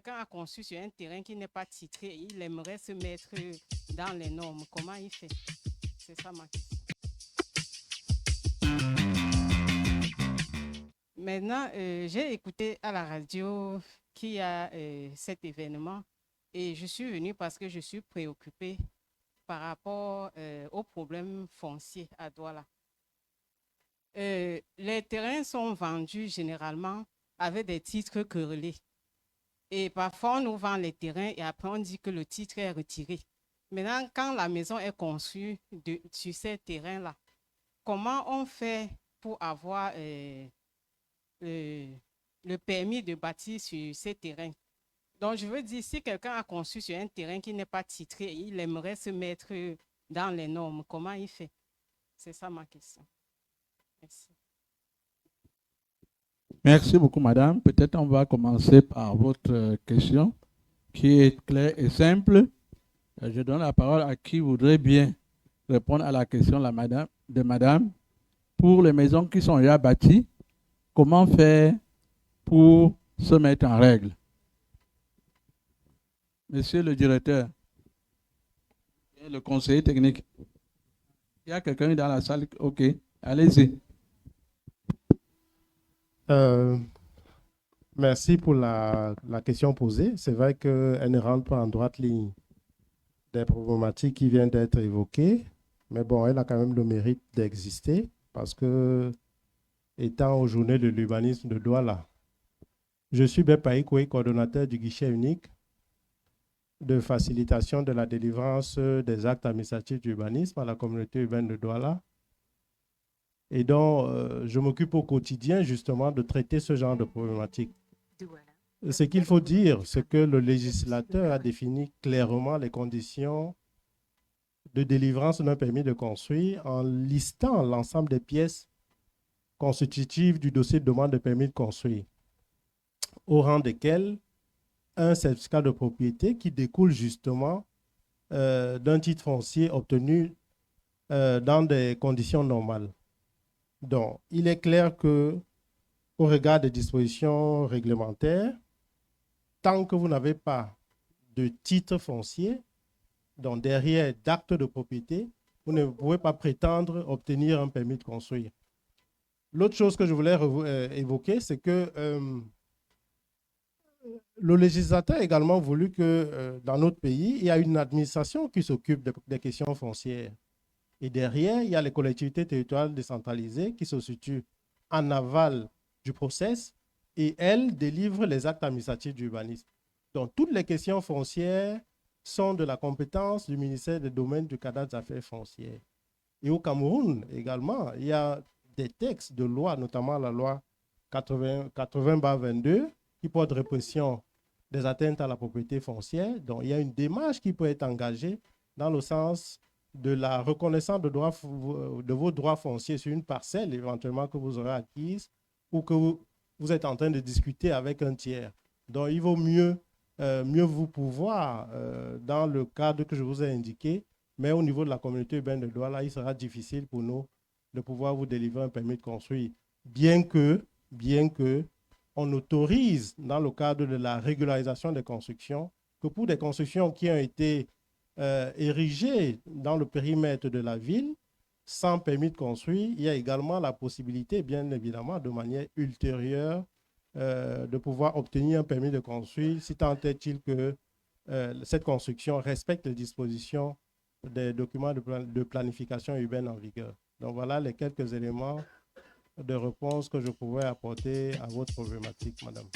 Quelqu'un a conçu sur un terrain qui n'est pas titré, il aimerait se mettre dans les normes. Comment il fait? C'est ça ma question. Maintenant, j'ai écouté à la radio qu'il y a cet événement et je suis venue parce que je suis préoccupée par rapport aux problèmes fonciers à Douala. Les terrains sont vendus généralement avec des titres querellés. Et parfois, on nous vend les terrains et après, on dit que le titre est retiré. Maintenant, quand la maison est conçue sur ces terrains-là, comment on fait pour avoir le permis de bâtir sur ces terrains? Donc, je veux dire, si quelqu'un a conçu sur un terrain qui n'est pas titré, il aimerait se mettre dans les normes, comment il fait? C'est ça ma question. Merci. Merci beaucoup, madame. Peut-être on va commencer par votre question qui est claire et simple. Je donne la parole à qui voudrait bien répondre à la question de madame. Pour les maisons qui sont déjà bâties, comment faire pour se mettre en règle? Monsieur le directeur, le conseiller technique. Il y a quelqu'un dans la salle? Ok, allez-y. Merci pour la question posée. C'est vrai qu'elle ne rentre pas en droite ligne des problématiques qui viennent d'être évoquées, mais bon, elle a quand même le mérite d'exister parce que, étant aux journées de l'urbanisme de Douala, je suis Bepaï Koué, coordonnateur du guichet unique de facilitation de la délivrance des actes administratifs d'urbanisme à la communauté urbaine de Douala. Et donc, je m'occupe au quotidien justement de traiter ce genre de problématiques. Ce qu'il faut dire, c'est que le législateur a défini clairement les conditions de délivrance d'un permis de construire en listant l'ensemble des pièces constitutives du dossier de demande de permis de construire, au rang desquelles un certificat de propriété qui découle justement d'un titre foncier obtenu dans des conditions normales. Donc, il est clair que, au regard des dispositions réglementaires, tant que vous n'avez pas de titre foncier, donc derrière d'acte de propriété, vous ne pouvez pas prétendre obtenir un permis de construire. L'autre chose que je voulais évoquer, c'est que le législateur a également voulu que dans notre pays, il y a une administration qui s'occupe des questions foncières. Et derrière, il y a les collectivités territoriales décentralisées qui se situent en aval du process et elles délivrent les actes administratifs d'urbanisme. Donc, toutes les questions foncières sont de la compétence du ministère des Domaines du cadastre des affaires foncières. Et au Cameroun également, il y a des textes de loi, notamment la loi 80/22, qui porte répression des atteintes à la propriété foncière. Donc, il y a une démarche qui peut être engagée dans le sens de la reconnaissance de vos droits fonciers sur une parcelle éventuellement que vous aurez acquise ou que vous êtes en train de discuter avec un tiers. Donc, il vaut mieux vous pouvoir, dans le cadre que je vous ai indiqué, mais au niveau de la communauté urbaine de Douala, il sera difficile pour nous de pouvoir vous délivrer un permis de construire, bien que on autorise, dans le cadre de la régularisation des constructions, que pour des constructions qui ont été érigées dans le périmètre de la ville, sans permis de construire, il y a également la possibilité, bien évidemment, de manière ultérieure, de pouvoir obtenir un permis de construire, si tant est-il que cette construction respecte les dispositions des documents de planification urbaine en vigueur. Donc voilà les quelques éléments de réponse que je pourrais apporter à votre problématique, madame.